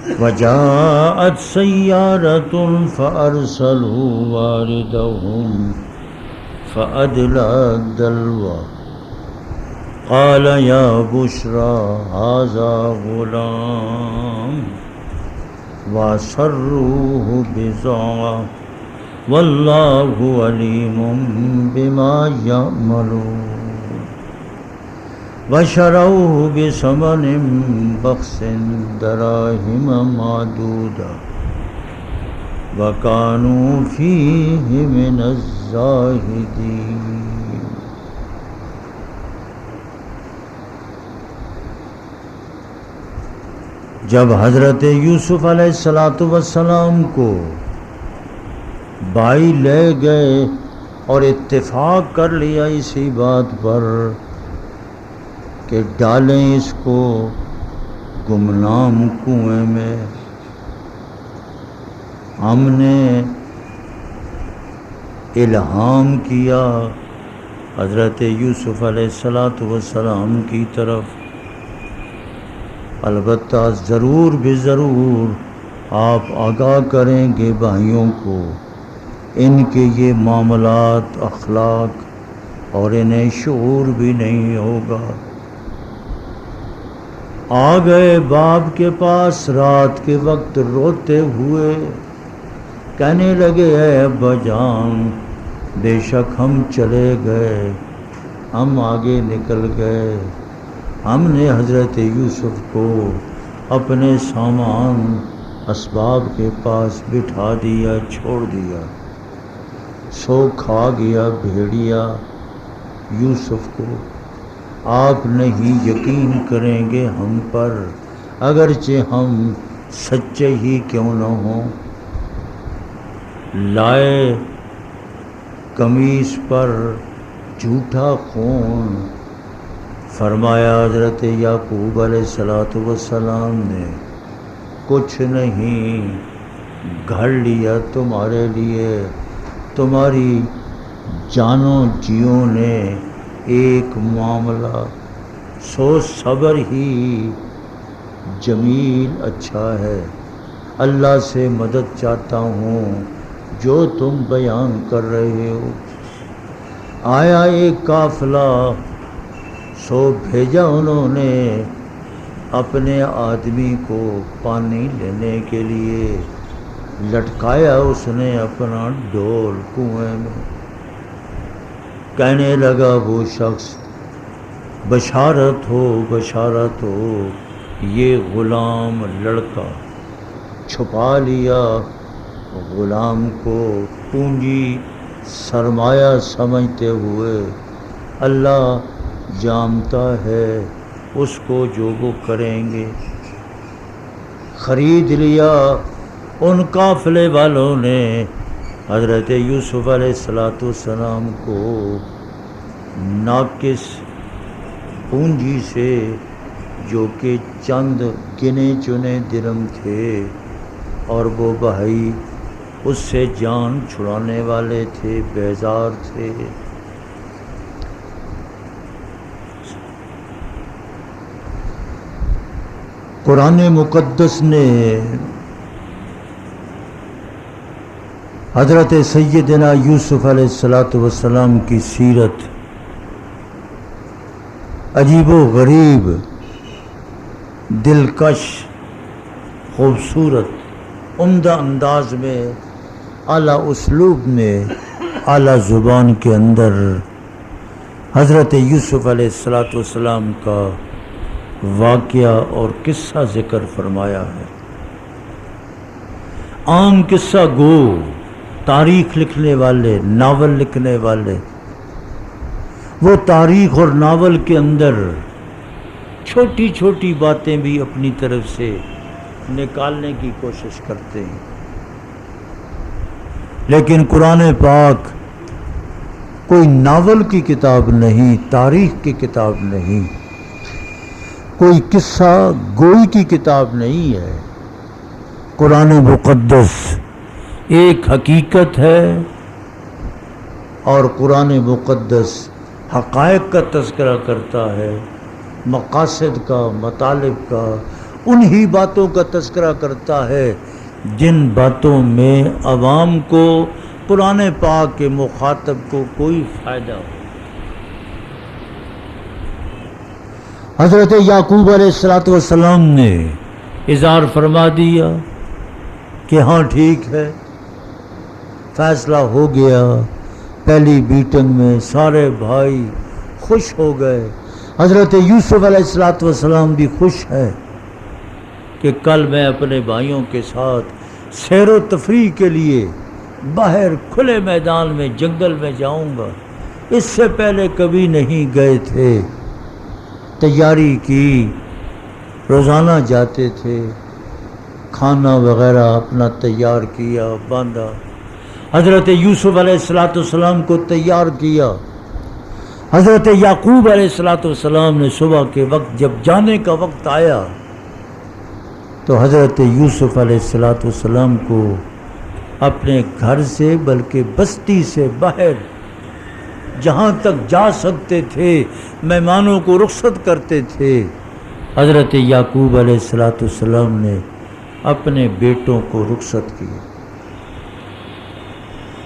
وجاءت سيارة فأرسلوا واردهم فأدلى الدلو قال يا بشرى هذا غلام وأسروه بضاعة والله عليم بما يعملون وشروه بثمن بخس دراهم معدودة وكانوا فيه من الزاهدين. جب حضرت یوسف علیہ السلام کو بھائی لے گئے اور اتفاق کر لیا اسی بات پر کہ ڈالیں اس کو گمنام کنویں میں، ہم نے الہام کیا حضرت یوسف علیہ السلام کی طرف، البتہ ضرور بے ضرور آپ آگاہ کریں گے بھائیوں کو، ان کے یہ معاملات اخلاق اور انہیں شعور بھی نہیں ہوگا۔ آ گئے باپ کے پاس رات کے وقت روتے ہوئے، کہنے لگے اے ابا جان، بے شک ہم چلے گئے، ہم آگے نکل گئے، ہم نے حضرت یوسف کو اپنے سامان اسباب کے پاس بٹھا دیا، چھوڑ دیا، سو کھا گیا بھیڑیا یوسف کو۔ آپ نہیں یقین کریں گے ہم پر، اگرچہ ہم سچے ہی کیوں نہ ہوں۔ لائے قمیص پر جھوٹا خون، فرمایا حضرت یعقوب علیہ السلام نے کچھ نہیں، گھڑ لیا تمہارے لیے، تمہاری جانوں جیوں نے ایک معاملہ، سو صبر ہی جمیل اچھا ہے، اللہ سے مدد چاہتا ہوں جو تم بیان کر رہے ہو۔ آیا ایک قافلہ، سو بھیجا انہوں نے اپنے آدمی کو پانی لینے کے لیے، لٹکایا اس نے اپنا ڈول کنویں میں، کہنے لگا وہ شخص بشارت ہو بشارت ہو، یہ غلام لڑکا۔ چھپا لیا غلام کو پونجی سرمایہ سمجھتے ہوئے، اللہ جانتا ہے اس کو جو وہ کریں گے۔ خرید لیا ان قافلے والوں نے حضرت یوسف علیہ السلام کو ناقص پونجی سے، جو کہ چند گنے چنے درم تھے، اور وہ بھائی اس سے جان چھڑانے والے تھے، بیزار تھے۔ قرآن مقدس نے حضرت سیدنا یوسف علیہ السلام کی سیرت عجیب و غریب، دلکش، خوبصورت، عمدہ انداز میں، اعلیٰ اسلوب میں، اعلیٰ زبان کے اندر حضرت یوسف علیہ السلام کا واقعہ اور قصہ ذکر فرمایا ہے۔ عام قصہ گو، تاریخ لکھنے والے، ناول لکھنے والے، وہ تاریخ اور ناول کے اندر چھوٹی چھوٹی باتیں بھی اپنی طرف سے نکالنے کی کوشش کرتے ہیں، لیکن قرآن پاک کوئی ناول کی کتاب نہیں، تاریخ کی کتاب نہیں، کوئی قصہ گوئی کی کتاب نہیں ہے۔ قرآن مقدس ایک حقیقت ہے، اور قرآن مقدس حقائق کا تذکرہ کرتا ہے، مقاصد کا، مطالب کا، انہی باتوں کا تذکرہ کرتا ہے جن باتوں میں عوام کو، قرآن پاک کے مخاطب کو کوئی فائدہ ہو۔ حضرت یعقوب علیہ السلام نے اظہار فرما دیا کہ ہاں ٹھیک ہے، فیصلہ ہو گیا۔ پہلی میٹنگ میں سارے بھائی خوش ہو گئے۔ حضرت یوسف علیہ السلام بھی خوش ہے کہ کل میں اپنے بھائیوں کے ساتھ سیر و تفریح کے لیے باہر کھلے میدان میں جنگل میں جاؤں گا، اس سے پہلے کبھی نہیں گئے تھے۔ تیاری کی، روزانہ جاتے تھے، کھانا وغیرہ اپنا تیار کیا، باندھا، حضرت یوسف علیہ السلام کو تیار کیا۔ حضرت یعقوب علیہ السلام نے صبح کے وقت جب جانے کا وقت آیا تو حضرت یوسف علیہ السلام کو اپنے گھر سے بلکہ بستی سے باہر جہاں تک جا سکتے تھے مہمانوں کو رخصت کرتے تھے، حضرت یعقوب علیہ السلام نے اپنے بیٹوں کو رخصت کیا۔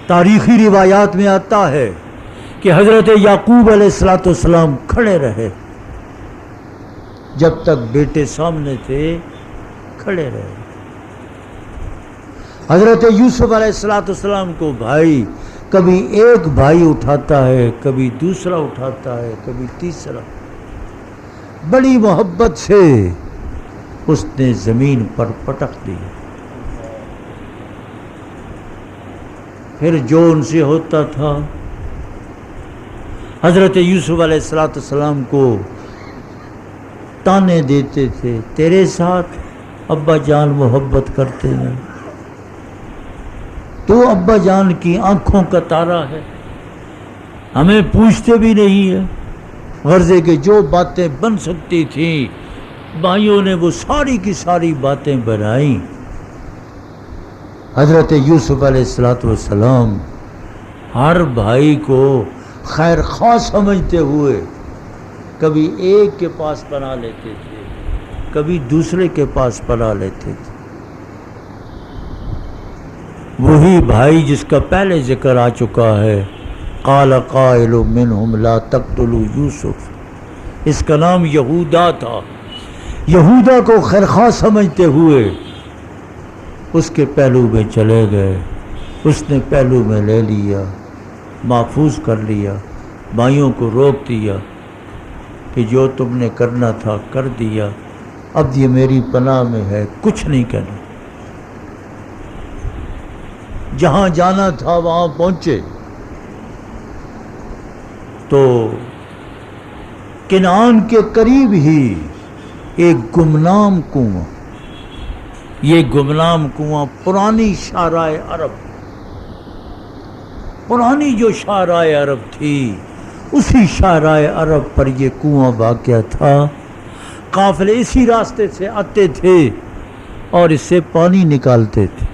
تاریخی روایات میں آتا ہے کہ حضرت یعقوب علیہ السلام کھڑے رہے، جب تک بیٹے سامنے تھے کھڑے رہے۔ حضرت یوسف علیہ السلام کو بھائی، کبھی ایک بھائی اٹھاتا ہے، کبھی دوسرا اٹھاتا ہے، کبھی تیسرا، بڑی محبت سے اس نے زمین پر پٹک دیا۔ پھر جو ان سے ہوتا تھا، حضرت یوسف علیہ السلام کو تانے دیتے تھے، تیرے ساتھ ابا جان محبت کرتے ہیں، تو ابا جان کی آنکھوں کا تارا ہے، ہمیں پوچھتے بھی نہیں ہے۔ غرضے کے جو باتیں بن سکتی تھیں بھائیوں نے وہ ساری کی ساری باتیں بنائیں۔ حضرت یوسف علیہ السلام ہر بھائی کو خیر خواہ سمجھتے ہوئے کبھی ایک کے پاس پناہ لیتے تھے، کبھی دوسرے کے پاس پناہ لیتے تھے۔ وہی بھائی جس کا پہلے ذکر آ چکا ہے، قال قائل منہم لا تقتلوا یوسف، اس کا نام یہودا تھا۔ یہودا کو خیرخواہ سمجھتے ہوئے اس کے پہلو میں چلے گئے، اس نے پہلو میں لے لیا، محفوظ کر لیا، بھائیوں کو روک دیا کہ جو تم نے کرنا تھا کر دیا، اب یہ میری پناہ میں ہے، کچھ نہیں کرنا۔ جہاں جانا تھا وہاں پہنچے تو کنعان کے قریب ہی ایک گمنام کنواں، یہ گمنام کنواں پرانی شاہراہ عرب، پرانی جو شاہراہ عرب تھی اسی شاہراہ عرب پر یہ کنواں واقع تھا۔ قافلے اسی راستے سے آتے تھے اور اس سے پانی نکالتے تھے،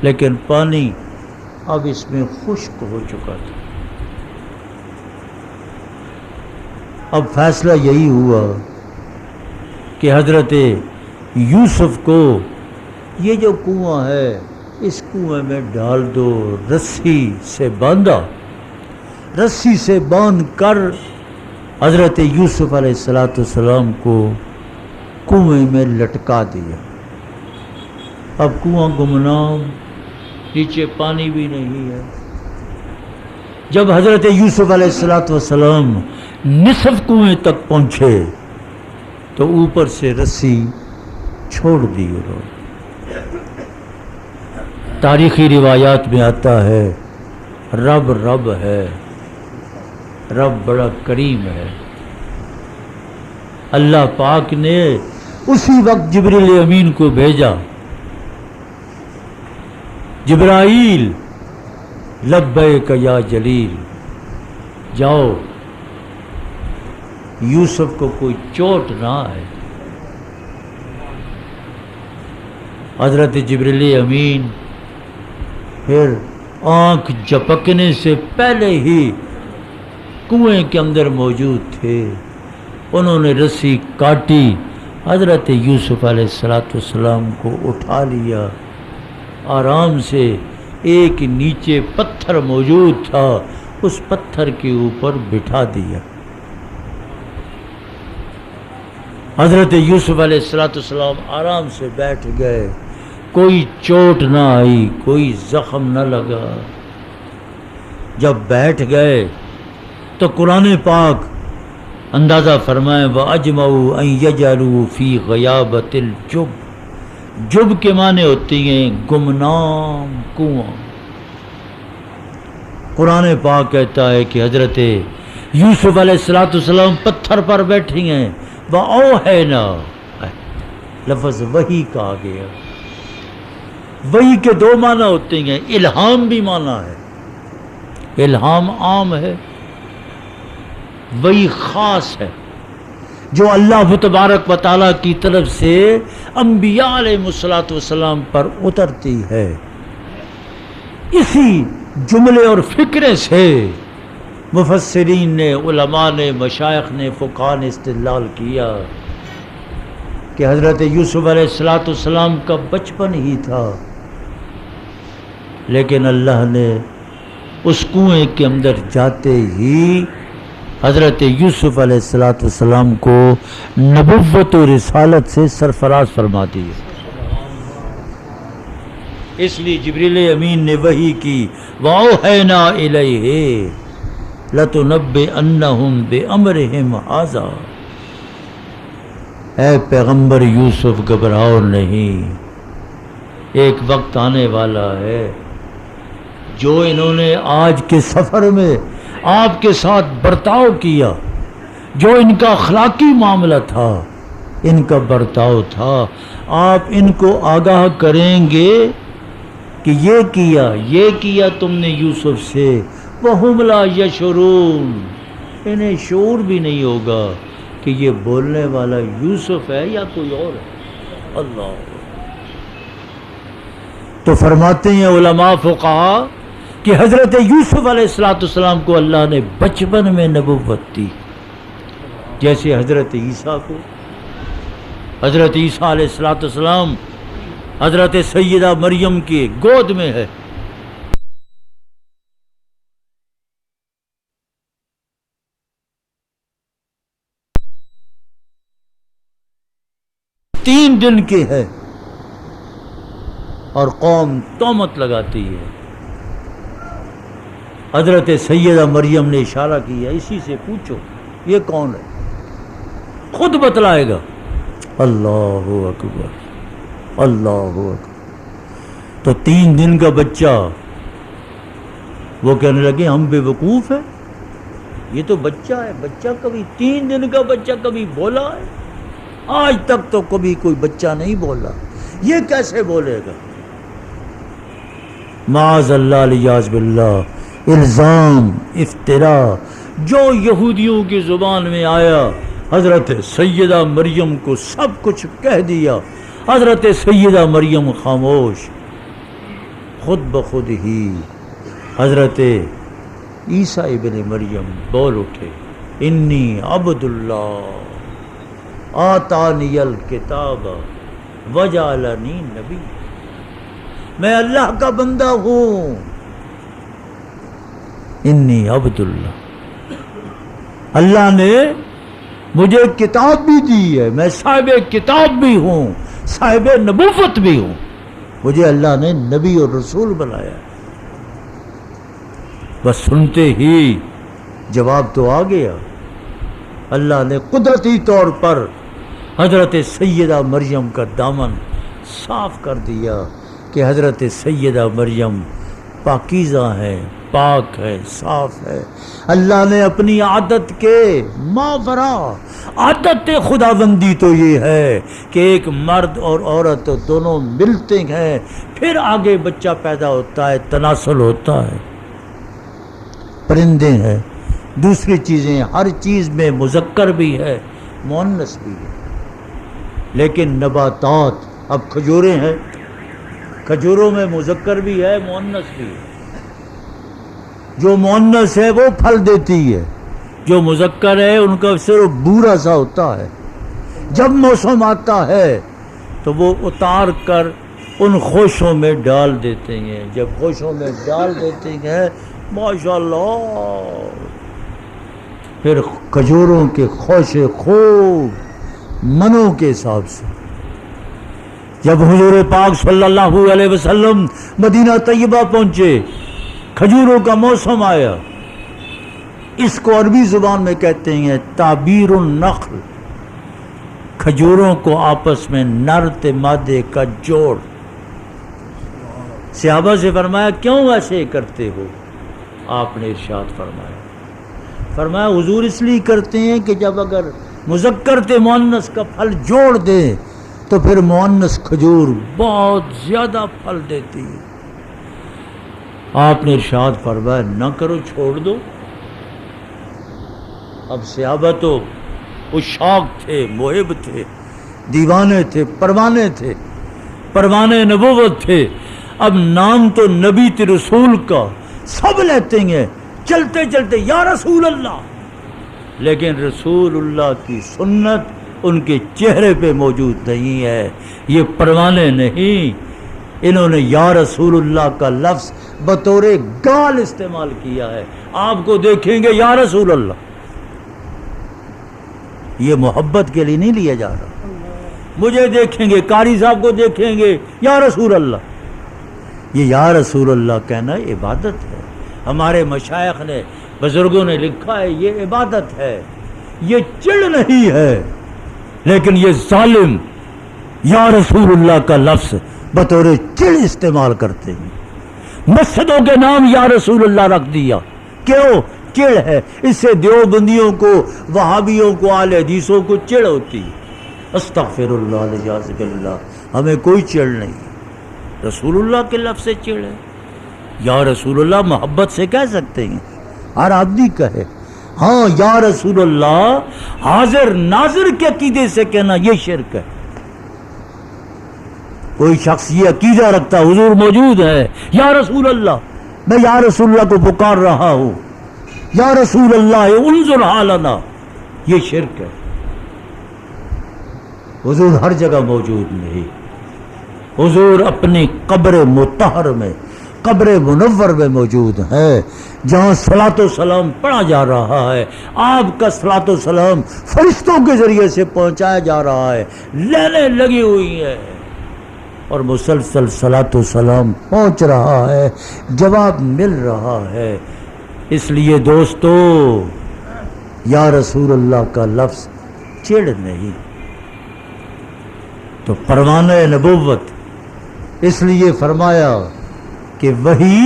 لیکن پانی اب اس میں خشک ہو چکا تھا۔ اب فیصلہ یہی ہوا کہ حضرت یوسف کو یہ جو کنواں ہے اس کنویں میں ڈال دو، رسی سے باندھا، رسی سے باندھ کر حضرت یوسف علیہ السلام کو کنویں میں لٹکا دیا۔ اب کنواں گمنام، نیچے پانی بھی نہیں ہے۔ جب حضرت یوسف علیہ السلام نصف کنویں تک پہنچے تو اوپر سے رسی چھوڑ دی انہوں نے۔ تاریخی روایات میں آتا ہے رب ہے، رب بڑا کریم ہے۔ اللہ پاک نے اسی وقت جبریل امین کو بھیجا، جبرائیل لبیک یا جلیل، جاؤ یوسف کو کوئی چوٹ نہ آئے۔ حضرت جبریل امین پھر آنکھ جھپکنے سے پہلے ہی کنویں کے اندر موجود تھے، انہوں نے رسی کاٹی حضرت یوسف علیہ السلام کو اٹھا لیا، آرام سے ایک نیچے پتھر موجود تھا، اس پتھر کے اوپر بٹھا دیا۔ حضرت یوسف علیہ السلام آرام سے بیٹھ گئے، کوئی چوٹ نہ آئی، کوئی زخم نہ لگا۔ جب بیٹھ گئے تو قرآن پاک اندازہ فرمائیں وَأَجْمَعُوا أَن يَجْعَلُوا فِي غَيَابَةِ الْجُبِّ، جب کے معنی ہوتی ہیں گمنام کنواں۔ قرآن پاک کہتا ہے کہ حضرت یوسف علیہ السلام پتھر پر بیٹھی ہیں، وَأَوْحَيْنَا، لفظ وحی کہا گیا۔ وحی کے دو معنی ہوتے ہیں، الہام بھی معنی ہے، الہام عام ہے، وہی خاص ہے جو اللہ تبارک و تعالیٰ کی طرف سے انبیاء علیہ السلام پر اترتی ہے۔ اسی جملے اور فکرے سے مفسرین نے، علماء نے، مشائخ نے، فقہاء نے استدلال کیا کہ حضرت یوسف علیہ السلام کا بچپن ہی تھا، لیکن اللہ نے اس کنویں کے اندر جاتے ہی حضرت یوسف علیہ السلام کو نبوت و رسالت سے سرفراز فرما دی۔ اس لیے جبریل امین نے وحی کی، وَأَوْحَيْنَا إِلَيْهِ لَتُنَبِّئَنَّهُمْ بِأَمْرِهِمْ هَٰذَا، اے پیغمبر یوسف گھبراؤ نہیں، ایک وقت آنے والا ہے جو انہوں نے آج کے سفر میں آپ کے ساتھ برتاؤ کیا، جو ان کا اخلاقی معاملہ تھا، ان کا برتاؤ تھا، آپ ان کو آگاہ کریں گے کہ یہ کیا تم نے یوسف سے، وَهُمْ لَا يَشْعُرُونَ، انہیں شعور بھی نہیں ہوگا کہ یہ بولنے والا یوسف ہے یا کوئی اور ہے۔ اللہ تو فرماتے ہیں علماء فقہاء کہ حضرت یوسف علیہ السلام کو اللہ نے بچپن میں نبوت دی، جیسے حضرت عیسیٰ کو۔ حضرت عیسیٰ علیہ السلام حضرت سیدہ مریم کی گود میں ہے، تین دن کے ہے، اور قوم تہمت لگاتی ہے۔ حضرت سیدہ مریم نے اشارہ کیا، اسی سے پوچھو یہ کون ہے، خود بتلائے گا۔ اللہ اکبر، اللہ اکبر۔ تو 3 دن کا بچہ، وہ کہنے لگے ہم بے وقوف ہیں، یہ تو بچہ ہے، بچہ کبھی 3 دن کا بچہ کبھی بولا ہے؟ آج تک تو کبھی کوئی بچہ نہیں بولا، یہ کیسے بولے گا؟ معاذ اللہ، الیاذ باللہ، الزام، افتراء جو یہودیوں کی زبان میں آیا، حضرت سیدہ مریم کو سب کچھ کہہ دیا۔ حضرت سیدہ مریم خاموش، خود بخود ہی حضرت عیسیٰ ابن مریم بول اٹھے، انی عبد اللہ آتانی الکتاب وجعلنی نبی، میں اللہ کا بندہ ہوں، انی عبد اللہ، اللہ نے مجھے کتاب بھی دی ہے، میں صاحب کتاب بھی ہوں، صاحب نبوت بھی ہوں، مجھے اللہ نے نبی اور رسول بنایا ہے۔ بس سنتے ہی جواب تو آ گیا، اللہ نے قدرتی طور پر حضرت سیدہ مریم کا دامن صاف کر دیا کہ حضرت سیدہ مریم پاکیزہ ہے، پاک ہے، صاف ہے۔ اللہ نے اپنی عادت کے ماورا، عادت خداوندی تو یہ ہے کہ ایک مرد اور عورت دونوں ملتے ہیں، پھر آگے بچہ پیدا ہوتا ہے، تناسل ہوتا ہے، پرندے ہیں، دوسری چیزیں، ہر چیز میں مذکر بھی ہے، مؤنث بھی ہے۔ لیکن نباتات، اب کھجوریں ہیں، کھجوروں میں مذکر بھی ہے، مؤنث بھی ہے۔ جو مؤنث ہے وہ پھل دیتی ہے، جو مذکر ہے ان کا صرف بورا سا ہوتا ہے، جب موسم آتا ہے تو وہ اتار کر ان خوشوں میں ڈال دیتے ہیں. جب خوشوں میں ڈال دیتے ہیں ماشاءاللہ پھر کھجوروں کے خوشے خوب منوں کے حساب سے. جب حضور پاک صلی اللہ علیہ وسلم مدینہ طیبہ پہنچے کھجوروں کا موسم آیا. اس کو عربی زبان میں کہتے ہیں تعبیر النخل. کھجوروں کو آپس میں نر تے مادے کا جوڑ. صحابہ سے فرمایا کیوں ایسے کرتے ہو؟ آپ نے ارشاد فرمایا حضور اس لیے کرتے ہیں کہ جب اگر مذکر تے مؤنث کا پھل جوڑ دیں تو پھر مؤنث کھجور بہت زیادہ پھل دیتی ہے. آپ نے ارشاد فرمایا نہ کرو، چھوڑ دو. اب صحابہ تو عشاق تھے، محب تھے، دیوانے تھے، پروانے نبوت تھے. اب نام تو نبی تے رسول کا سب لیتے ہیں چلتے چلتے یا رسول اللہ، لیکن رسول اللہ کی سنت ان کے چہرے پہ موجود نہیں ہے. یہ پروانے نہیں، انہوں نے یا رسول اللہ کا لفظ بطور گال استعمال کیا ہے. آپ کو دیکھیں گے یا رسول اللہ، یہ محبت کے لیے نہیں لیا جا رہا. مجھے دیکھیں گے، قاری صاحب کو دیکھیں گے یا رسول اللہ. یہ یا رسول اللہ کہنا عبادت ہے. ہمارے مشائخ نے، بزرگوں نے لکھا ہے یہ عبادت ہے، یہ چڑ نہیں ہے. لیکن یہ ظالم یا رسول اللہ کا لفظ بطور چڑ استعمال کرتے ہیں. مسجدوں کے نام یا رسول اللہ رکھ دیا. کیوں؟ چڑ ہے. اس سے دیوبندیوں کو، وہابیوں کو، اہل حدیثوں کو چڑ ہوتی. استغفر اللہ العظیم باللہ، ہمیں کوئی چڑ نہیں. رسول اللہ کے لفظ سے چڑ ہے. یا رسول اللہ محبت سے کہہ سکتے ہیں، ہر آدمی کہے. ہاں یا رسول اللہ حاضر ناظر کے عقیدے سے کہنا یہ شرک ہے. کوئی شخص یہ عقیدہ رکھتا حضور موجود ہے، یا رسول اللہ، میں یا رسول اللہ کو پکار رہا ہوں، یا رسول اللہ انظر حالنا، یہ شرک ہے. حضور ہر جگہ موجود نہیں. حضور اپنی قبر مطہر میں، قبر منور میں موجود ہے، جہاں صلاۃ و سلام پڑھا جا رہا ہے. آپ کا صلاۃ و سلام فرشتوں کے ذریعے سے پہنچایا جا رہا ہے. لینیں لگی ہوئی ہیں اور مسلسل صلاۃ و سلام پہنچ رہا ہے، جواب مل رہا ہے. اس لیے دوستو یا رسول اللہ کا لفظ چڑ نہیں. تو پروانہ نبوت اس لیے فرمایا کہ وہی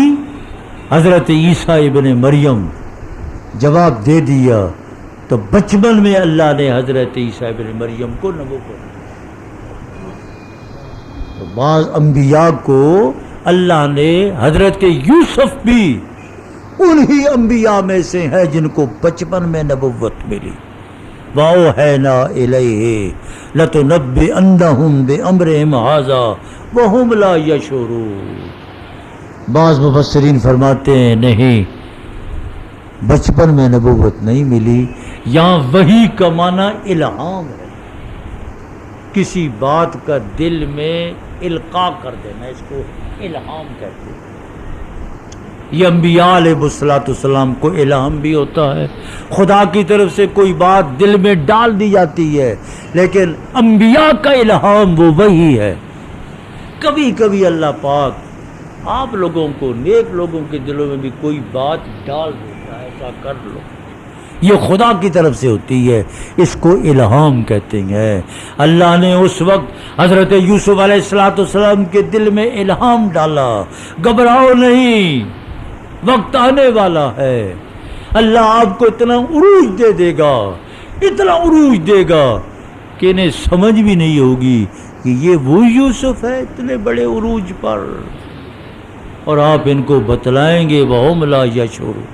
حضرت عیسیٰ ابن مریم جواب دے دیا. تو بچپن میں اللہ نے حضرت عیسیٰ ابن مریم کو نبوت. تو بعض انبیاء کو اللہ نے، حضرت یوسف بھی انہی انبیاء میں سے ہے جن کو بچپن میں نبوت ملی. وَأَوْحَيْنَا إِلَيْهِ لَتُنَبِّئَنَّهُمْ بِأَمْرِهِمْ هَٰذَا وَهُمْ لَا يَشْعُرُونَ. بعض مفسرین فرماتے ہیں نہیں، بچپن میں نبوت نہیں ملی. یہاں وحی کا معنی الہام ہے، کسی بات کا دل میں القاء کر دینا، اس کو الہام کہتے ہیں. یہ انبیاء علیہ السلام کو الہام بھی ہوتا ہے، خدا کی طرف سے کوئی بات دل میں ڈال دی جاتی ہے، لیکن انبیاء کا الہام وہ وہی ہے. کبھی کبھی اللہ پاک آپ لوگوں کو، نیک لوگوں کے دلوں میں بھی کوئی بات ڈال دیتا ہے، ایسا کر لو. یہ خدا کی طرف سے ہوتی ہے، اس کو الہام کہتے ہیں. اللہ نے اس وقت حضرت یوسف علیہ السلام کے دل میں الہام ڈالا، گھبراؤ نہیں، وقت آنے والا ہے. اللہ آپ کو اتنا عروج دے دے گا، اتنا عروج دے گا کہ انہیں سمجھ بھی نہیں ہوگی کہ یہ وہ یوسف ہے اتنے بڑے عروج پر. اور آپ ان کو بتلائیں گے وَهُمْ لَا يَشْعُرُونَ.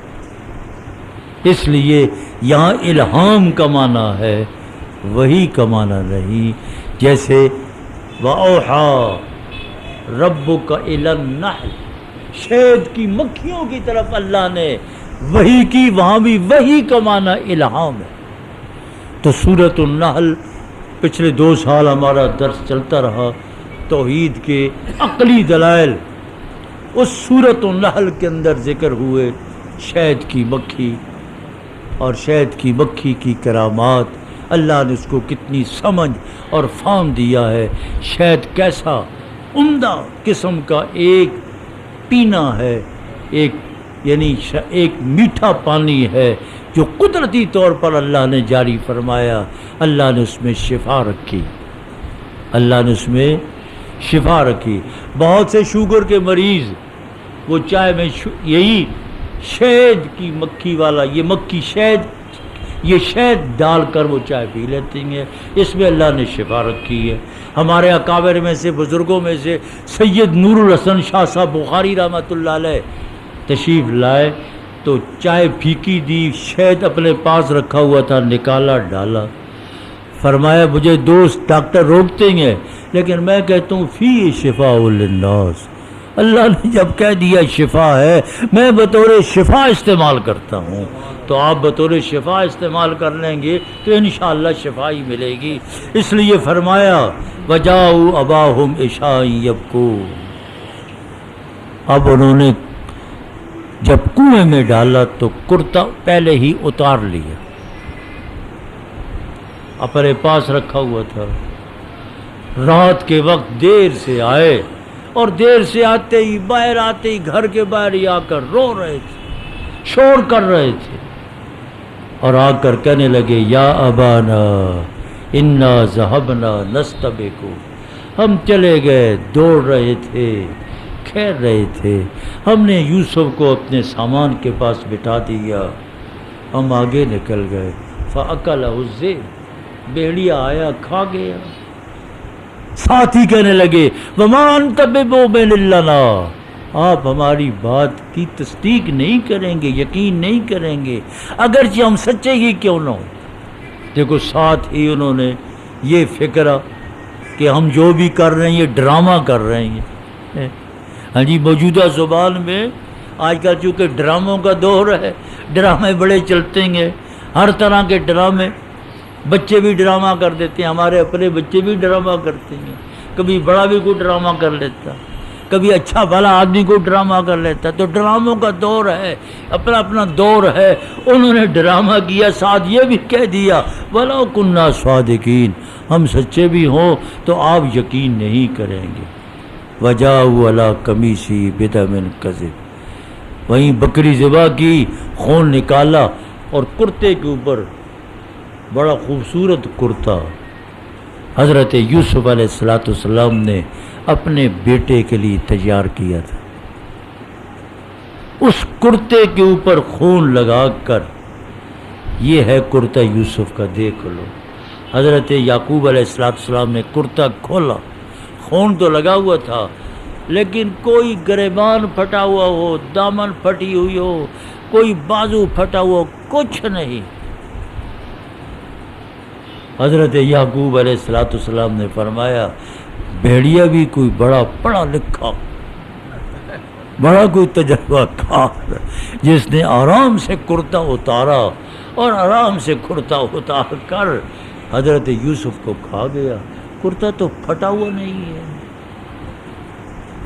اس لیے یہاں الہام کا معنی ہے، وہی کا معنی نہیں. جیسے وَأَوْحَىٰ رَبُّكَ إِلَى النَّحْلِ، شہد کی مکھیوں کی طرف اللہ نے وحی کی، وہاں بھی وحی کا معنی الہام ہے. تو سورۃ النحل پچھلے 2 سال ہمارا درس چلتا رہا توحید کے عقلی دلائل. اس سورۃ النحل کے اندر ذکر ہوئے شہد کی مکھی اور شہد کی مکھی کی کرامات. اللہ نے اس کو کتنی سمجھ اور فہم دیا ہے. شہد کیسا عمدہ قسم کا ایک پینا ہے، یعنی ایک میٹھا پانی ہے جو قدرتی طور پر اللہ نے جاری فرمایا. اللہ نے اس میں شفا رکھی، اللہ نے اس میں شفا رکھی. بہت سے شوگر کے مریض وہ چائے میں یہی شہد کی مکھی والا یہ شہد ڈال کر وہ چائے پی لیتے ہیں. اس میں اللہ نے شفا رکھی ہے. ہمارے اکابر میں سے بزرگوں میں سے سید نور الحسن شاہ صاحب بخاری رحمۃ اللہ علیہ تشریف لائے تو چائے پھیکی دی، شہد اپنے پاس رکھا ہوا تھا، نکالا ڈالا. فرمایا مجھے دوست ڈاکٹر روکتے ہیں لیکن میں کہتا ہوں فی شفاء للناس. اللہ نے جب کہہ دیا شفا ہے، میں بطور شفا استعمال کرتا ہوں، تو آپ بطور شفا استعمال کر لیں گے تو انشاءاللہ شفا ہی ملے گی. اس لیے فرمایا وجاؤ اباہم عشاء یبکون. اب انہوں نے جب کنویں میں ڈالا تو کرتا پہلے ہی اتار لیا، اپنے پاس رکھا ہوا تھا. رات کے وقت دیر سے آئے اور دیر سے آتے ہی باہر آتے ہی گھر کے باہر ہی آ کر رو رہے تھے، شور کر رہے تھے اور آ کر کہنے لگے یا ابانا انا ذهبنا نستبق. ہم چلے گئے، دوڑ رہے تھے، کھیل رہے تھے، ہم نے یوسف کو اپنے سامان کے پاس بٹھا دیا، ہم آگے نکل گئے. فأکلہ الذئب، بھیڑیا آیا کھا گیا. ساتھ ہی کہنے لگے وما انت بمؤمن لنا، آپ ہماری بات کی تصدیق نہیں کریں گے، یقین نہیں کریں گے اگرچہ ہم سچے ہی کیوں نہ ہو. دیکھو ساتھ ہی انہوں نے یہ فکرہ کہ ہم جو بھی کر رہے ہیں یہ ڈرامہ کر رہے ہیں. ہاں جی، موجودہ زبان میں آج کل چونکہ ڈراموں کا دور ہے، ڈرامے بڑے چلتے ہیں، ہر طرح کے ڈرامے. بچے بھی ڈرامہ کر دیتے ہیں، ہمارے اپنے بچے بھی ڈرامہ کرتے ہیں. کبھی بڑا بھی کوئی ڈرامہ کر لیتا، کبھی اچھا بھلا آدمی کو ڈرامہ کر لیتا. تو ڈراموں کا دور ہے، اپنا اپنا دور ہے. انہوں نے ڈرامہ کیا، ساتھ یہ بھی کہہ دیا وَلَوْ كُنَّا صَادِقِينَ، ہم سچے بھی ہوں تو آپ یقین نہیں کریں گے. وَجَاءُوا عَلَىٰ قَمِيصِهِ بِدَمٍ كَذِبٍ، وہیں بکری ذبح کی، خون نکالا اور کرتے کے اوپر بڑا خوبصورت کرتا حضرت یوسف علیہ السلام نے اپنے بیٹے کے لیے تیار کیا تھا. اس کرتے کے اوپر خون لگا کر، یہ ہے کرتا یوسف کا، دیکھ لو. حضرت یعقوب علیہ السلام نے کرتا کھولا، خون تو لگا ہوا تھا لیکن کوئی گریبان پھٹا ہوا ہو، دامن پھٹی ہوئی ہو، کوئی بازو پھٹا ہوا ہو، کچھ نہیں. حضرت یعقوب علیہ السلام نے فرمایا بھیڑیا بھی کوئی بڑا پڑھا لکھا، بڑا کوئی تجربہ کار، جس نے آرام سے کرتا اتارا اور آرام سے کرتا اتار کر حضرت یوسف کو کھا گیا. کرتا تو پھٹا ہوا نہیں ہے.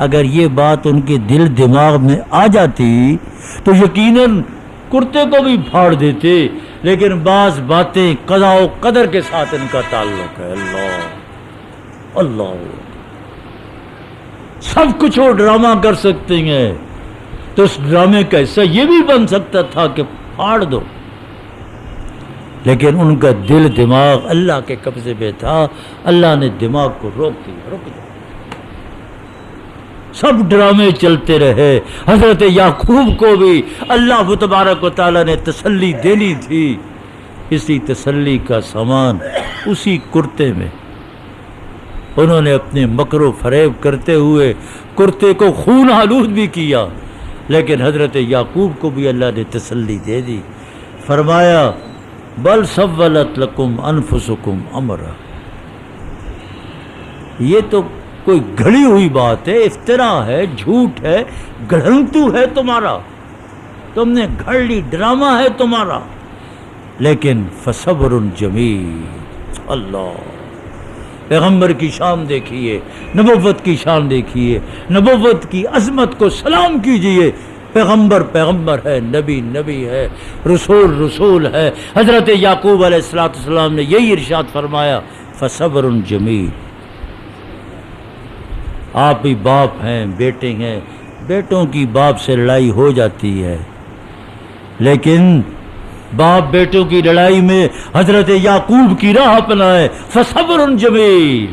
اگر یہ بات ان کے دل دماغ میں آ جاتی تو یقیناً کرتے کو بھی پھاڑ دیتے، لیکن بعض باتیں قضا و قدر کے ساتھ ان کا تعلق ہے. اللہ اللہ، سب کچھ وہ ڈرامہ کر سکتے ہیں تو اس ڈرامے کا حصہ یہ بھی بن سکتا تھا کہ پھاڑ دو، لیکن ان کا دل دماغ اللہ کے قبضے میں تھا. اللہ نے دماغ کو روک دیا، رک جاؤ. سب ڈرامے چلتے رہے. حضرت یعقوب کو بھی اللہ تبارک و تعالیٰ نے تسلی دینی تھی. اسی تسلی کا سامان اسی کرتے میں انہوں نے اپنے مکر و فریب کرتے ہوئے کرتے کو خون آلود بھی کیا، لیکن حضرت یعقوب کو بھی اللہ نے تسلی دے دی. فرمایا بل سولت لکم انفسکم امرا، یہ تو کوئی گھڑی ہوئی بات ہے، افترا ہے، جھوٹ ہے، گھڑنتو ہے تمہارا، تم نے گھڑ لی، ڈرامہ ہے تمہارا. لیکن فصبر جمیل، اللہ پیغمبر کی شان دیکھیے، نبوت کی شان دیکھیے، نبوت کی عظمت کو سلام کیجئے۔ پیغمبر پیغمبر ہے، نبی نبی ہے، رسول رسول ہے۔ حضرت یعقوب علیہ السلام نے یہی ارشاد فرمایا، فصبر جمیل۔ آپ بھی باپ ہیں، بیٹے ہیں، بیٹوں کی باپ سے لڑائی ہو جاتی ہے، لیکن باپ بیٹوں کی لڑائی میں حضرت یعقوب کی راہ اپنائے، فصبر جمیل۔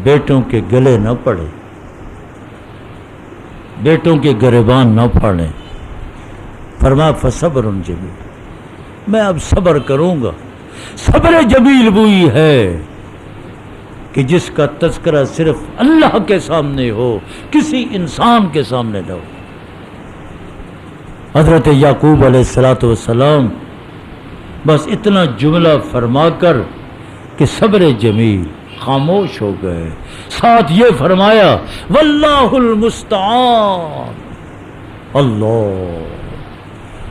بیٹوں کے گلے نہ پڑے، بیٹوں کے گریبان نہ پھاڑیں، فرمایا فصبر جمیل، میں اب صبر کروں گا۔ صبر جمیل وہی ہے کہ جس کا تذکرہ صرف اللہ کے سامنے ہو، کسی انسان کے سامنے نہ ہو۔ حضرت یعقوب علیہ السلام بس اتنا جملہ فرما کر کہ صبر جمیل خاموش ہو گئے، ساتھ یہ فرمایا واللہ المستعان،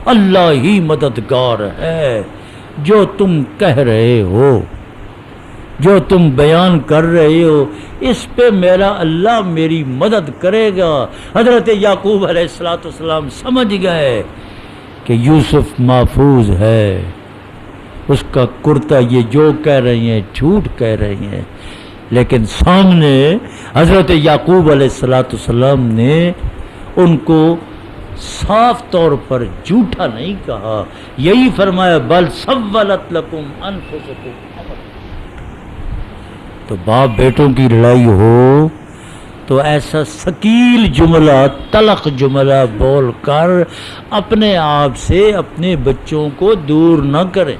اللہ ہی مددگار ہے۔ جو تم کہہ رہے ہو، جو تم بیان کر رہے ہو، اس پہ میرا اللہ میری مدد کرے گا۔ حضرت یعقوب علیہ السلام سمجھ گئے کہ یوسف محفوظ ہے، اس کا کرتا یہ جو کہہ رہی ہیں جھوٹ کہہ رہی ہیں، لیکن سامنے حضرت یعقوب علیہ السلام نے ان کو صاف طور پر جھوٹا نہیں کہا، یہی فرمایا بل سولت لکم انفسکم۔ تو باپ بیٹوں کی لڑائی ہو تو ایسا ثقیل جملہ، تلخ جملہ بول کر اپنے آپ سے اپنے بچوں کو دور نہ کریں۔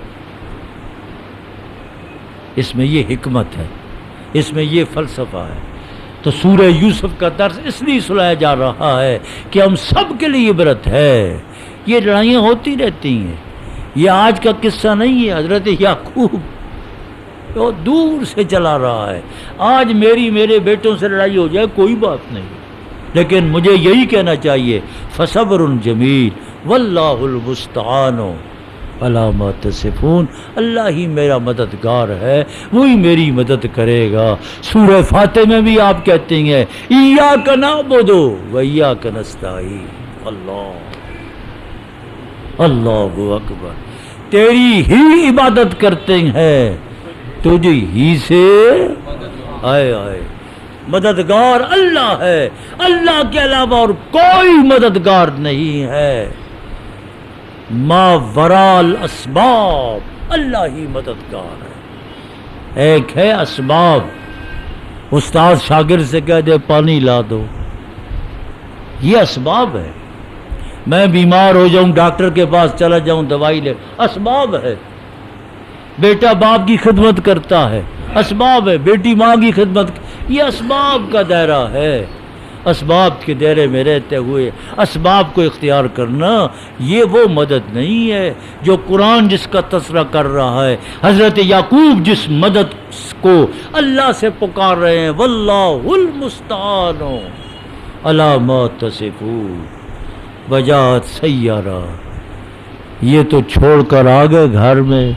اس میں یہ حکمت ہے، اس میں یہ فلسفہ ہے۔ تو سورہ یوسف کا درس اس لیے سنایا جا رہا ہے کہ ہم سب کے لیے عبرت ہے۔ یہ لڑائیاں ہوتی رہتی ہیں، یہ آج کا قصہ نہیں ہے۔ حضرت یعقوب وہ دور سے چلا رہا ہے، آج میرے بیٹوں سے لڑائی ہو جائے کوئی بات نہیں، لیکن مجھے یہی کہنا چاہیے فصبر جمیل واللہ المستعان علی ما تصفون۔ اللہ ہی میرا مددگار ہے، وہی میری مدد کرے گا۔ سورہ فاتح میں بھی آپ کہتے ہیں ایاک نعبد و ایاک نستعین، اللہ اکبر، تیری ہی عبادت کرتے ہیں، تجھ ہی سے آئے آئے مددگار اللہ ہے، اللہ کے علاوہ اور کوئی مددگار نہیں ہے۔ ما وراء الاسباب، اللہ ہی مددگار ہے۔ ایک ہے اسباب، استاد شاگرد سے کہہ دے پانی لا دو، یہ اسباب ہے۔ میں بیمار ہو جاؤں ڈاکٹر کے پاس چلا جاؤں دوائی لے، اسباب ہے۔ بیٹا باپ کی خدمت کرتا ہے، اسباب ہے۔ بیٹی ماں کی خدمت، یہ اسباب کا دائرہ ہے۔ اسباب کے دائرے میں رہتے ہوئے اسباب کو اختیار کرنا یہ وہ مدد نہیں ہے جو قرآن جس کا تذکرہ کر رہا ہے۔ حضرت یعقوب جس مدد کو اللہ سے پکار رہے ہیں واللہ المستعان علی ما تصفون وجاءت سیارہ، یہ تو چھوڑ کر آ گئے گھر میں۔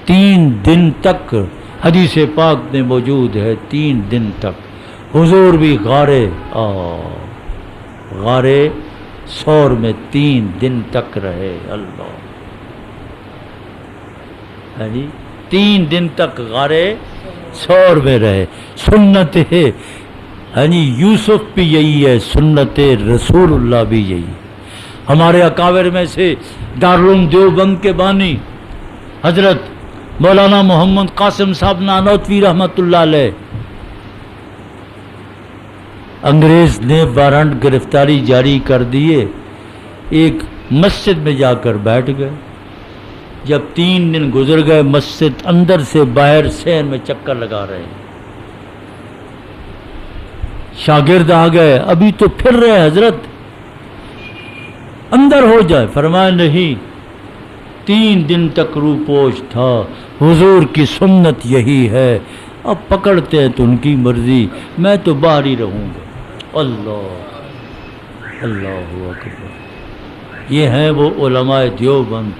3 دن تک حدیث پاک میں موجود ہے، 3 دن تک حضور بھی غارے سور میں 3 دن تک رہے۔ اللہ، ہے جی 3 دن تک غارے سور میں رہے۔ سنت ہے جی یوسف بھی یہی ہے، سنت رسول اللہ بھی یہی ہے۔ ہمارے اکابر میں سے دارالعلوم دیوبند کے بانی حضرت مولانا محمد قاسم صاحب نانوتوی رحمۃ اللہ علیہ، انگریز نے وارنٹ گرفتاری جاری کر دیے، ایک مسجد میں جا کر بیٹھ گئے۔ جب 3 دن گزر گئے، مسجد اندر سے باہر صحن میں چکر لگا رہے ہیں۔ شاگرد آ گئے، ابھی تو پھر رہے حضرت، اندر ہو جائے۔ فرمایا نہیں، 3 دن تک روپوش تھا، حضور کی سنت یہی ہے، اب پکڑتے ہیں تو ان کی مرضی، میں تو باہر ہی رہوں گا۔ اللہ اکبر، یہ ہیں وہ علماء دیوبند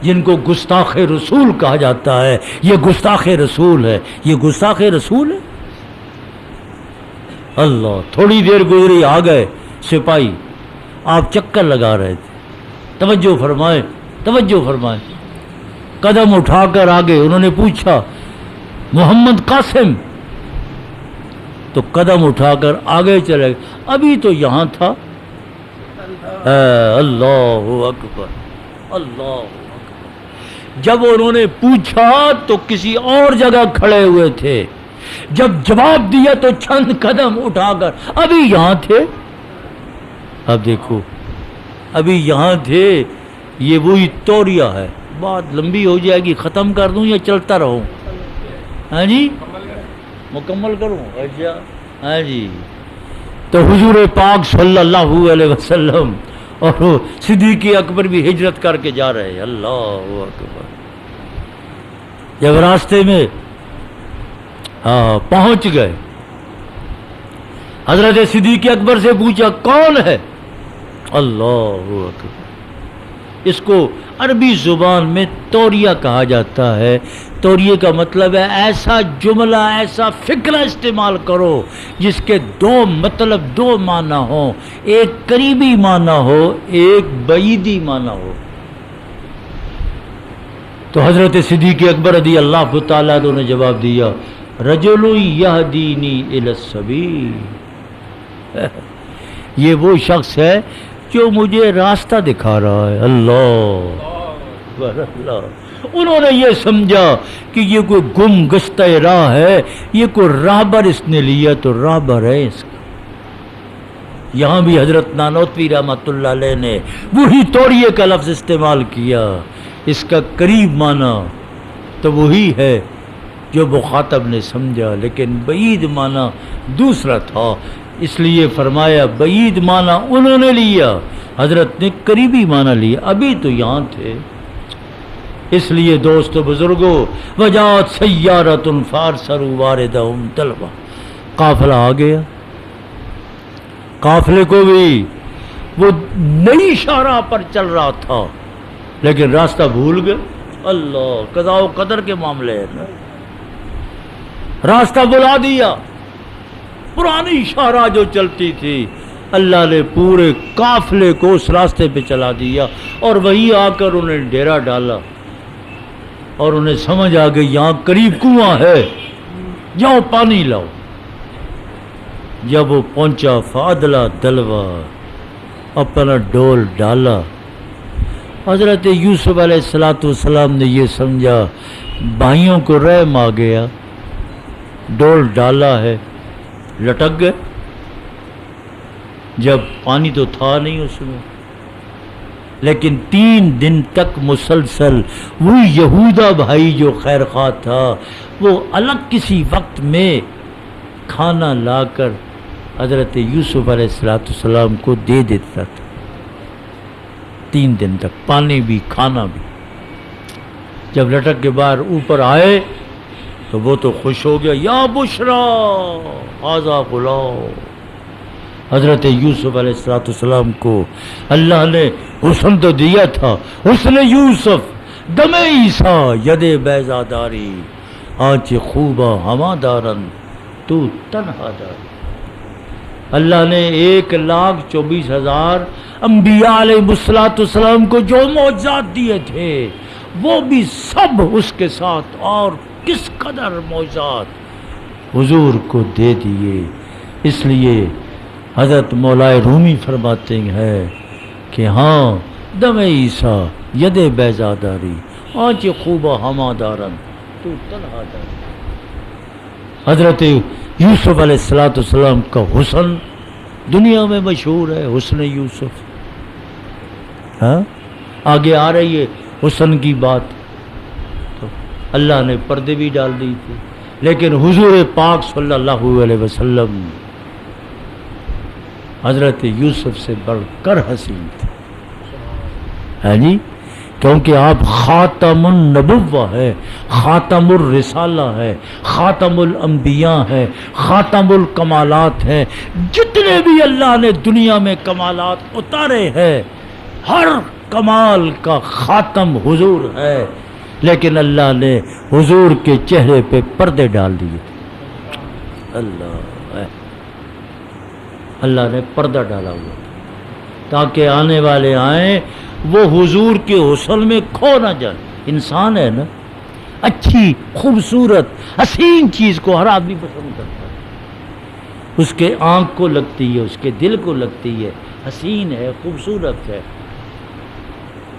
جن کو گستاخ رسول کہا جاتا ہے، یہ گستاخ رسول ہے، یہ گستاخ رسول ہے۔ اللہ، تھوڑی دیر گزری، آ گئے سپاہی، آپ چکر لگا رہے تھے، توجہ فرمائیں، توجہ فرمائیں، قدم اٹھا کر آگے، انہوں نے پوچھا محمد قاسم، تو قدم اٹھا کر آگے چلے گئے، ابھی تو یہاں تھا۔ اللہ اکبر، اللہ اکبر۔ جب انہوں نے پوچھا تو کسی اور جگہ کھڑے ہوئے تھے، جب جواب دیا تو چند قدم اٹھا کر ابھی یہاں تھے۔ اب دیکھو، ابھی یہاں تھے، یہ وہی توریہ ہے۔ بات لمبی ہو جائے گی، ختم کر دوں یا چلتا رہوں؟ ہاں جی، مکمل کروں؟ اچھا، ہاں جی۔ تو حضور پاک صلی اللہ علیہ وسلم اور صدیق اکبر بھی ہجرت کر کے جا رہے ہیں۔ اللہ اکبر۔ جب راستے میں پہنچ گئے، حضرت صدیق اکبر سے پوچھا کون ہے؟ اللہ اکبر۔ اس کو عربی زبان میں توریہ کہا جاتا ہے۔ توریہ کا مطلب ہے ایسا جملہ، ایسا فکرہ استعمال کرو جس کے دو مطلب، دو معنی ہوں، ایک قریبی معنی ہو، ایک بعیدی معنی ہو۔ تو حضرت صدیق اکبر رضی اللہ تعالیٰ عنہ نے جواب دیا، رجل یہدینی الی السبیل، یہ وہ شخص ہے جو مجھے راستہ دکھا رہا ہے۔ اللہ اللہ۔ انہوں نے یہ سمجھا کہ یہ کوئی گم گشتہ راہ ہے، یہ کوئی راہبر اس نے لیا تو راہبر ہے اس کا۔ یہاں بھی حضرت نانوتوی رحمۃ اللہ علیہ نے وہی توریہ کا لفظ استعمال کیا۔ اس کا قریب معنی تو وہی ہے جو مخاطب نے سمجھا، لیکن بعید معنی دوسرا تھا، اس لیے فرمایا بعید معنی انہوں نے لیا، حضرت نے قریبی معنی لیا، ابھی تو یہاں تھے۔ اس لیے دوستو بزرگوں، وجات سیارۃ فارسلوا واردہم طلبا، قافلہ آ گیا، قافلے کو بھی وہ نئی شاہراہ پر چل رہا تھا لیکن راستہ بھول گئے۔ اللہ، قضاء و قدر کے معاملے ہیں، راستہ بلا دیا۔ پرانی شاہراہ جو چلتی تھی، اللہ نے پورے قافلے کو اس راستے پہ چلا دیا، اور وہیں آ کر انہیں ڈیرا ڈالا، اور انہیں سمجھ آ گئی یہاں قریب کنواں ہے، جاؤ پانی لاؤ۔ جب وہ پہنچا، فادلا دلوا، اپنا ڈول ڈالا۔ حضرت یوسف علیہ السلام نے یہ سمجھا بھائیوں کو رحم آ گیا، ڈول ڈالا ہے، لٹک گئے۔ جب پانی تو تھا نہیں اس میں، لیکن 3 دن تک مسلسل وہی یہودا بھائی جو خیر خواہ تھا، وہ الگ کسی وقت میں کھانا لا کر حضرت یوسف علیہ السلام کو دے دیتا تھا۔ 3 دن تک پانی بھی کھانا بھی۔ جب لٹک کے باہر اوپر آئے تو وہ تو خوش ہو گیا، یا بشرا ھذا غلام۔ حضرت یوسف علیہ السلام کو اللہ نے حسن تو دیا تھا، حسن یوسف دم عیسیٰ ید بیضاداری، آنچ خوبہ ہما دارن تو تنہا داری۔ اللہ نے 1,24,000 انبیاء علیہ السلام کو جو معجزات دیے تھے وہ بھی سب اس کے ساتھ اور کس قدر معجزات حضور کو دے دیے۔ اس لیے حضرت مولائے رومی فرماتے ہیں کہ ہاں دم عیسیٰ ید بیضاداری، آنچ خوبہ ہما دارن تو تنہا داری۔ حضرت یوسف علیہ السلام کا حسن دنیا میں مشہور ہے، حسن یوسف۔ ہاں، آگے آ رہی ہے حسن کی بات، تو اللہ نے پردے بھی ڈال دی تھی، لیکن حضور پاک صلی اللہ علیہ وسلم حضرت یوسف سے بڑھ کر حسین تھے، ہے جی، کیونکہ آپ خاتم النبوہ ہے، خاتم الرسالہ ہے، خاتم الانبیاء ہے، خاتم الکمالات ہیں۔ جتنے بھی اللہ نے دنیا میں کمالات اتارے ہیں، ہر کمال کا خاتم حضور ہے، لیکن اللہ نے حضور کے چہرے پہ پردے ڈال دیے. اللہ نے پردہ ڈالا ہوا تاکہ آنے والے آئیں وہ حضور کے حسن میں کھو نہ جائیں. انسان ہے نا، اچھی خوبصورت حسین چیز کو ہر آدمی پسند کرتا ہے، اس کے آنکھ کو لگتی ہے، اس کے دل کو لگتی ہے، حسین ہے، خوبصورت ہے.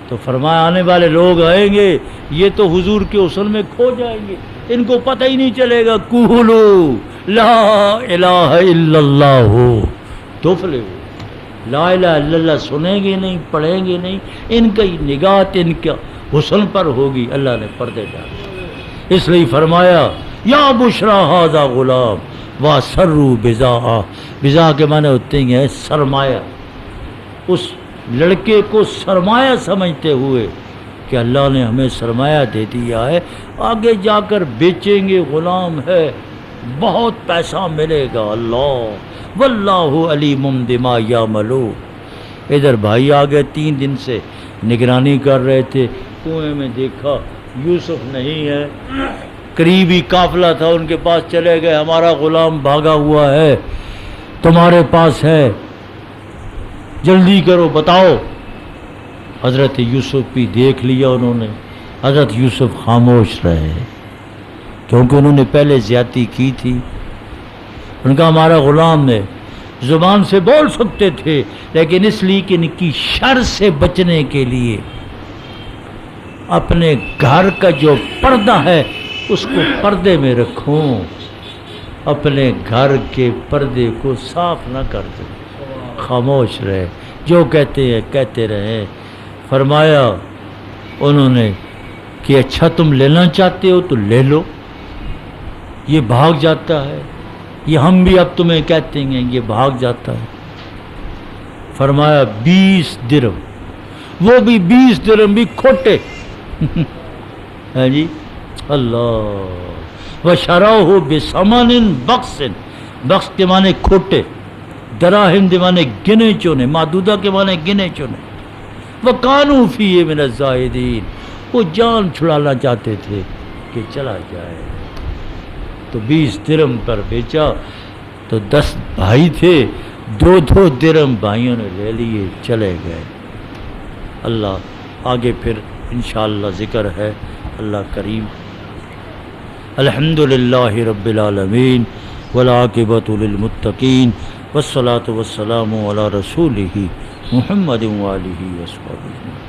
تو فرمایا آنے والے لوگ آئیں گے یہ تو حضور کے حسن میں کھو جائیں گے، ان کو پتہ ہی نہیں چلے گا. قولو لا الہ الا اللہ ہو تفلحوا. لا الہ الا اللہ سنیں گے نہیں، پڑھیں گے نہیں، ان کی نگاہ ان کا حسن پر ہوگی. اللہ نے پردے ڈالے، اس لیے فرمایا یا بشرا ھذا غلام واسروا بضاعہ. بضاع کے معنی ہوتے ہیں سرمایہ. اس لڑکے کو سرمایہ سمجھتے ہوئے کہ اللہ نے ہمیں سرمایہ دے دیا ہے، آگے جا کر بیچیں گے، غلام ہے، بہت پیسہ ملے گا. اللہ واللہ علیم بما یعملون. ادھر بھائی آگے 3 دن سے نگرانی کر رہے تھے، کنویں میں دیکھا یوسف نہیں ہے، قریبی قافلہ تھا ان کے پاس چلے گئے، ہمارا غلام بھاگا ہوا ہے، تمہارے پاس ہے، جلدی کرو بتاؤ. حضرت یوسف بھی دیکھ لیا انہوں نے. حضرت یوسف خاموش رہے کیونکہ انہوں نے پہلے زیادتی کی تھی. ان کا ہمارا غلام ہے، زبان سے بول سکتے تھے لیکن اس لیے کہ ان کی شر سے بچنے کے لیے اپنے گھر کا جو پردہ ہے اس کو پردے میں رکھوں، اپنے گھر کے پردے کو صاف نہ کر دیں. خاموش رہے، جو کہتے ہیں کہتے رہے. فرمایا انہوں نے کہ اچھا تم لینا چاہتے ہو تو لے لو، یہ بھاگ جاتا ہے، یہ ہم بھی اب تمہیں کہتے ہیں یہ بھاگ جاتا ہے. فرمایا 20 درہم، وہ بھی 20 درہم بھی کھوٹے. ہاں جی اللہ. وشراہ بثمن بخس، بخس کے معنی کھوٹے، دراہم کے معنی گنے چونے، معدودہ کے معنی گنے چونے. وَقَانُوا فِيهِ مِنَ الزَّاهِدِينَ. وہ جان چھڑانا چاہتے تھے کہ چلا جائے. تو 20 درہم پر بیچا. تو 10 بھائی تھے، 2 درہم بھائیوں نے لے لیے، چلے گئے. اللہ آگے پھر انشاءاللہ ذکر ہے. اللہ کریم. الحمدللہ رب العالمین والعاقبۃ للمتقین والصلاۃ والسلام علی رسولہ محمد وآلہ وصحبہ.